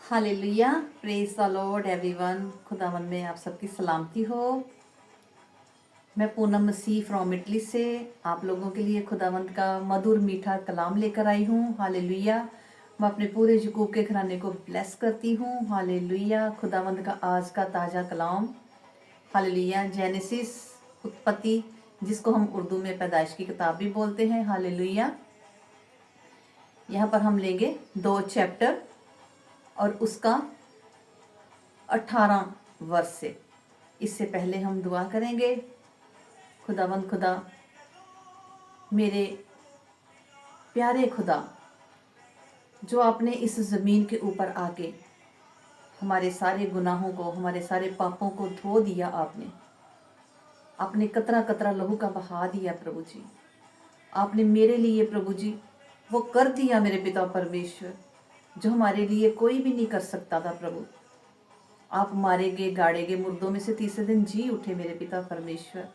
Hallelujah, praise the Lord everyone. खुदावंद में आप सबकी सलामती हो। मैं पूनम मसीह फ्रॉम इटली से आप लोगों के लिए खुदावंद का मधुर मीठा कलाम लेकर आई हूँ। हालेलुया, मैं अपने पूरे यकूब के घराने को ब्लेस करती हूँ। हालेलुया, खुदावंद का आज का ताज़ा कलाम हालेलुया जेनेसिस उत्पत्ति, जिसको हम उर्दू में पैदाइश की किताब भी बोलते हैं। हालेलुया, यहाँ पर हम लेंगे 2 चैप्टर और उसका 18 वर्ष से। इससे पहले हम दुआ करेंगे। खुदावंद खुदा, मेरे प्यारे खुदा, जो आपने इस ज़मीन के ऊपर आके हमारे सारे गुनाहों को, हमारे सारे पापों को धो दिया, आपने कतरा कतरा लहू का बहा दिया प्रभु जी। आपने मेरे लिए प्रभु जी वो कर दिया मेरे पिता परमेश्वर, जो हमारे लिए कोई भी नहीं कर सकता था प्रभु। आप मारे गए, गाड़े गए, मुर्दों में से तीसरे दिन जी उठे मेरे पिता परमेश्वर।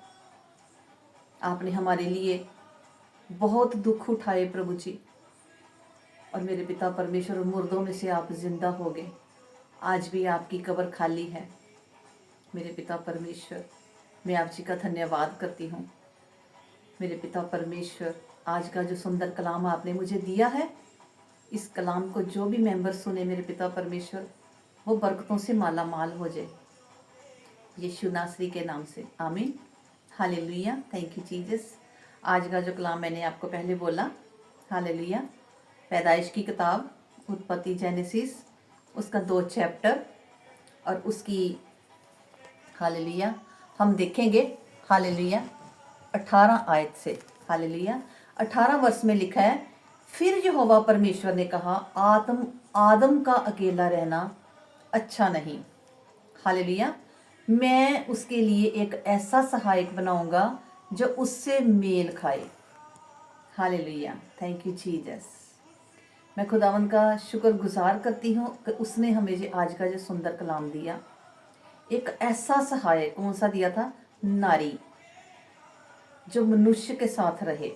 आपने हमारे लिए बहुत दुख उठाए प्रभु जी, और मेरे पिता परमेश्वर मुर्दों में से आप जिंदा हो गए। आज भी आपकी कब्र खाली है मेरे पिता परमेश्वर। मैं आप जी का धन्यवाद करती हूँ मेरे पिता परमेश्वर। आज का जो सुंदर कलाम आपने मुझे दिया है, इस कलाम को जो भी मेंबर सुने मेरे पिता परमेश्वर, वो बरकतों से माला माल हो जाए, यीशु नासरी के नाम से, आमीन। Hallelujah, thank you Jesus. आज का जो कलाम मैंने आपको पहले बोला, हालेलुया, पैदाइश की किताब उत्पत्ति जेनेसिस, उसका 2 चैप्टर और उसकी हालेलुया हम देखेंगे। हालेलुया 18 आयत से। हालेलुया 18 वर्ष में लिखा है, फिर यहोवा परमेश्वर ने कहा, आदम का अकेला रहना अच्छा नहीं। हालेलुया, मैं उसके लिए एक ऐसा सहायक बनाऊंगा जो उससे मेल खाए। Hallelujah, thank you Jesus. मैं खुदावंद का शुक्रगुजार करती हूँ कि उसने हमें आज का जो सुंदर कलाम दिया, एक ऐसा सहायक। कौन सा दिया था? नारी, जो मनुष्य के साथ रहे।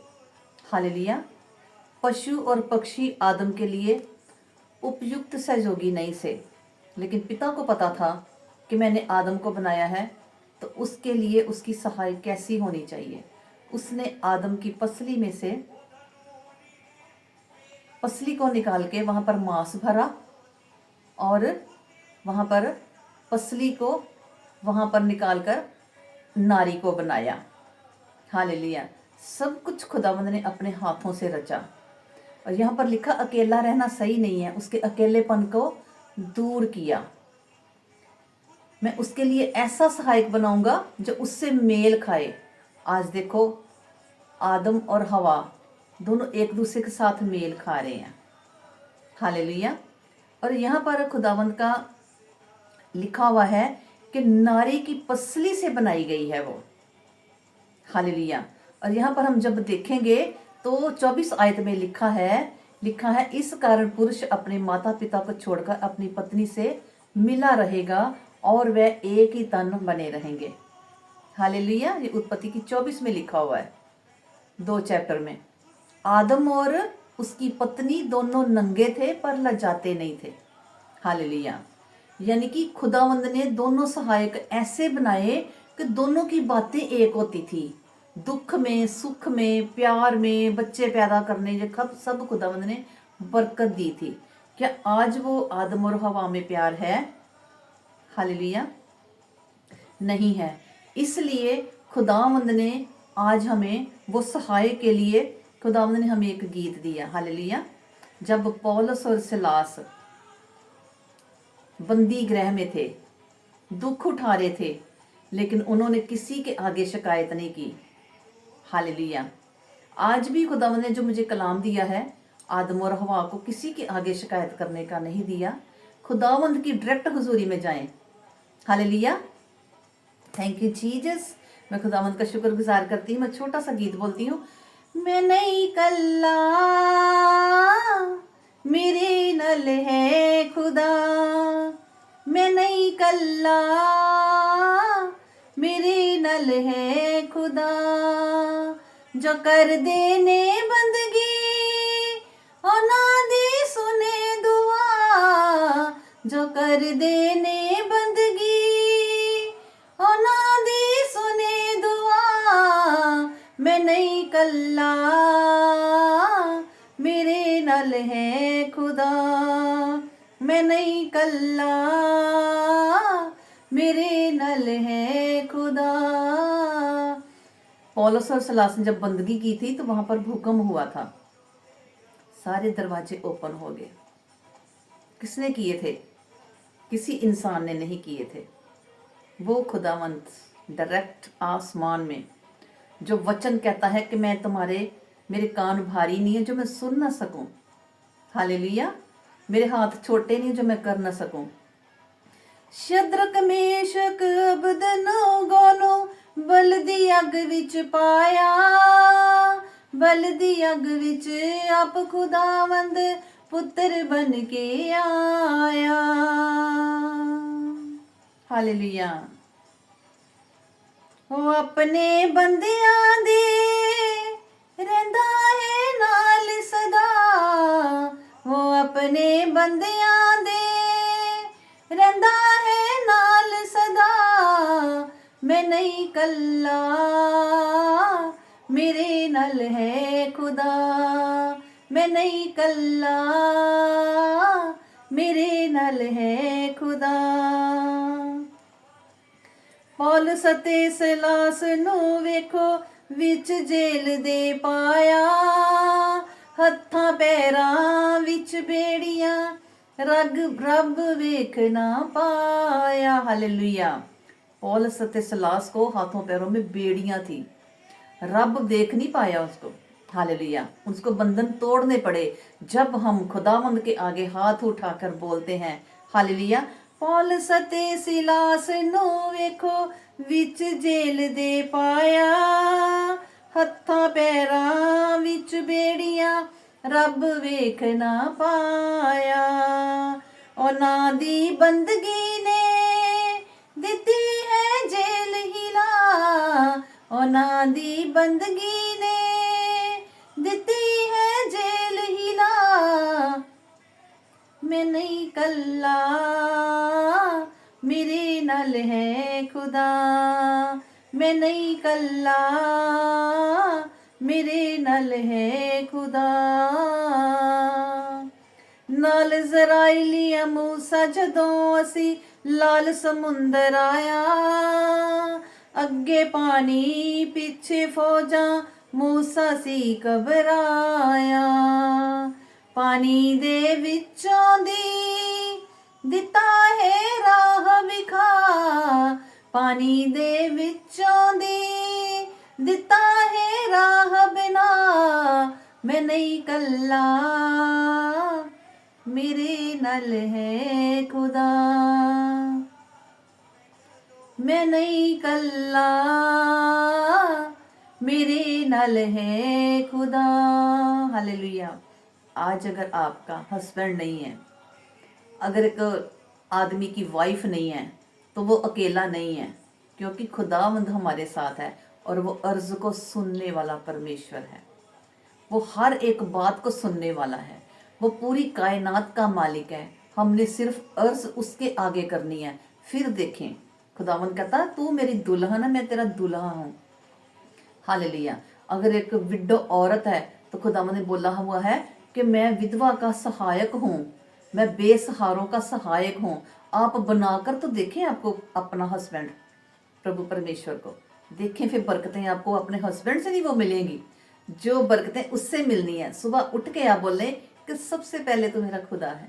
हालेलुया, पशु और पक्षी आदम के लिए उपयुक्त सहयोगी नहीं थे, लेकिन पिता को पता था कि मैंने आदम को बनाया है तो उसके लिए उसकी सहाय कैसी होनी चाहिए। उसने आदम की पसली में से पसली को निकाल के वहाँ पर मांस भरा और वहाँ पर पसली को वहाँ पर निकालकर नारी को बनाया। हालेलुया, सब कुछ खुदावंद ने अपने हाथों से रचा। और यहाँ पर लिखा अकेला रहना सही नहीं है, उसके अकेलेपन को दूर किया। मैं उसके लिए ऐसा सहायक बनाऊंगा जो उससे मेल खाए। आज देखो, आदम और हवा दोनों एक दूसरे के साथ मेल खा रहे हैं। हालेलुया, और यहाँ पर खुदावंद का लिखा हुआ है कि नारी की पसली से बनाई गई है वो। हालेलुया, और यहाँ पर हम जब देखेंगे तो 24 आयत में लिखा है, इस कारण पुरुष अपने माता पिता को छोड़कर अपनी पत्नी से मिला रहेगा और वह एक ही तन बने रहेंगे। हालेलुया, ये उत्पत्ति की 24 में लिखा हुआ है, 2 चैप्टर में। आदम और उसकी पत्नी दोनों नंगे थे पर लजाते नहीं थे। हालेलुया, यानी कि खुदावंद ने दोनों सहायक ऐसे बनाए कि दोनों की बातें एक होती थी। दुख में, सुख में, प्यार में, बच्चे पैदा करने, ये सब खुदावंद ने बरकत दी थी। क्या आज वो आदम और हवा में प्यार है? हालेलुया, नहीं है। इसलिए खुदावंद ने आज हमें वो सहाय के लिए खुदावंद ने हमें एक गीत दिया। हालेलुया, जब पौलुस और सिलास बंदी गृह में थे, दुख उठा रहे थे, लेकिन उन्होंने किसी के आगे शिकायत नहीं की। हालेलुया, आज भी खुदावंद ने जो मुझे कलाम दिया है, आदम और हवा को किसी के आगे शिकायत करने का नहीं दिया। खुदावंद की डायरेक्ट हुजूरी में जाएं। Hallelujah, thank you Jesus. मैं खुदावंद का शुक्रगुजार करती हूँ। मैं छोटा सा गीत बोलती हूँ। मैं नहीं कल्ला, मेरे नल है खुदा, मैं नहीं कल्ला, मेरे नल है खुदा, जो कर देने बंदगी और ना दे सुने दुआ, जो कर देने बंदगी ਉਹਨਾਂ ਦੀ ਸੁਣੇ ਦੁਆ ਮੈਂ ਨਹੀਂ ਕੱਲਾ ਮੇਰੇ ਨਾਲ ਹੈ ਖੁਦਾ मैं नहीं कल्ला मेरे नल है खुदा। पौलुस और सिलास ने जब बंदगी की थी तो वहां पर भूकंप हुआ था, सारे दरवाजे ओपन हो गए। किसने किए थे? किसी इंसान ने नहीं किए थे, वो खुदावंत डायरेक्ट आसमान में जो वचन कहता है कि मैं तुम्हारे मेरे कान भारी नहीं है जो मैं सुन ना सकूं, हालेलुया, मेरे हाथ छोटे नहीं जो मैं कर ना सकूं। शद्रक मेशक अबदनगो ਨੂੰ ਬਲਦੀ ਅੱਗ ਵਿੱਚ ਪਾਇਆ, ਬਲਦੀ ਅੱਗ ਵਿੱਚ ਆਪ ਖੁਦਾਵੰਦ ਪੁੱਤਰ ਬਣ ਕੇ ਆਇਆ। ਹਾਲੇਲੂਇਆ। ਉਹ ਆਪਣੇ ਬੰਦਿਆਂ ਦੇ ਰਹਿੰਦਾ ਹੈ ਨਾਲ ਸਦਾ, ਉਹ ਆਪਣੇ ਬੰਦਿਆਂ ਦੇ ਰਹਿੰਦਾ ਹੈ ਨਾਲ ਸਦਾ। ਮੈਂ ਨਹੀਂ ਕੱਲਾ ਮੇਰੇ ਨਾਲ ਹੈ ਖੁਦਾ, ਮੈਂ ਨਹੀਂ ਕੱਲਾ ਮੇਰੇ ਨਾਲ ਹੈ ਖੁਦਾ। ਪੌਲੁਸ ਅਤੇ ਸਿਲਾਸ ਨੂੰ ਵੇਖੋ ਵਿੱਚ ਜੇਲ੍ਹ ਦੇ ਪਾਇਆ, ਹੱਥਾਂ ਪੈਰਾਂ ਵਿੱਚ ਬੇੜੀਆਂ रब वेख ना पाया। हालेलुया। पौलुस और सिलास को हाथों पैरों में बेड़ियां थी, रब देख नहीं पाया उसको। हालेलुया। उसको बंधन तोड़ने पड़े जब हम खुदावंद के आगे हाथ उठाकर बोलते हैं हालेलुया। पौलुस और सिलास नू वेखो विच जेल दे पाया, हत्थां पैरां विच बेड़ियां रब वेख ना पाया। ਉਹਨਾਂ ਦੀ ਬੰਦਗੀ ਨੇ ਦਿੱਤੀ ਹੈ ਜੇਲ ਹਿਲਾ, ਉਹਨਾਂ ਦੀ ਬੰਦਗੀ ਨੇ ਦਿੱਤੀ ਹੈ ਜੇਲ ਹਿਲਾ। ਮੈਂ ਨਹੀਂ ਕੱਲਾ ਮੇਰੇ ਨਾਲ ਹੈ ਖੁਦਾ, ਮੈਂ ਨਹੀਂ ਕੱਲਾ ਮੇਰੇ ਨਾਲ ਹੈ ਖੁਦਾ। ਨਾਲ ਜ਼ਰਾਇਲੀਆ ਮੂਸਾ ਜਦੋਂ ਅਸੀਂ ਲਾਲ ਸਮੁੰਦਰ ਆਇਆ, ਅੱਗੇ ਪਾਣੀ ਪਿੱਛੇ ਫੌਜਾਂ ਮੂਸਾ ਸੀ ਘਬਰਾਇਆ। ਪਾਣੀ ਦੇ ਵਿੱਚੋਂ ਦੀ ਦਿੱਤਾ ਹੈ ਰਾਹ ਵਿਖਾ, ਪਾਣੀ ਦੇ ਵਿੱਚੋਂ ਦੀ ਦਿੱਤਾ ਹੈ ਰਾਹ ਬਿਨਾ। ਮੈਂ ਨਹੀਂ ਕੱਲਾ मेरे नल है खुदा, मैं नहीं कल्ला मेरे नल है खुदा। हालेलुया। आज अगर आपका हस्बैंड नहीं है, अगर एक आदमी की वाइफ नहीं है, तो वो अकेला नहीं है, क्योंकि खुदावंद हमारे साथ है और वो अर्ज को सुनने वाला परमेश्वर है। वो हर एक बात को सुनने वाला है, वो पूरी कायनात का मालिक है। हमने सिर्फ अर्ज उसके आगे करनी है। फिर देखें, खुदावन कहता तू मेरी दुल्हन है, मैं तेरा दुल्हा हूँ। हालेलुया। अगर एक विडो औरत है तो खुदावन ने बोला हुआ है कि मैं विधवा का सहायक हूँ, मैं बेसहारों का सहायक हूँ। आप बनाकर तो देखें आपको अपना हस्बैंड, प्रभु परमेश्वर को देखें, फिर बरकतें आपको अपने हस्बैंड से नहीं वो मिलेंगी, जो बरकतें उससे मिलनी है। सुबह उठ के आप बोले कि सबसे पहले तो मेरा खुदा है,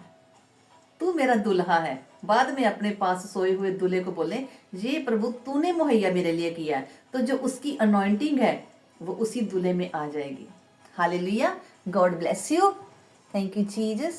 तू मेरा दुल्हा है। बाद में अपने पास सोए हुए दूल्हे को बोले ये प्रभु तूने मुहैया मेरे लिए किया है, तो जो उसकी अनॉइंटिंग है वो उसी दूल्हे में आ जाएगी। Hallelujah. God bless you. Thank you Jesus.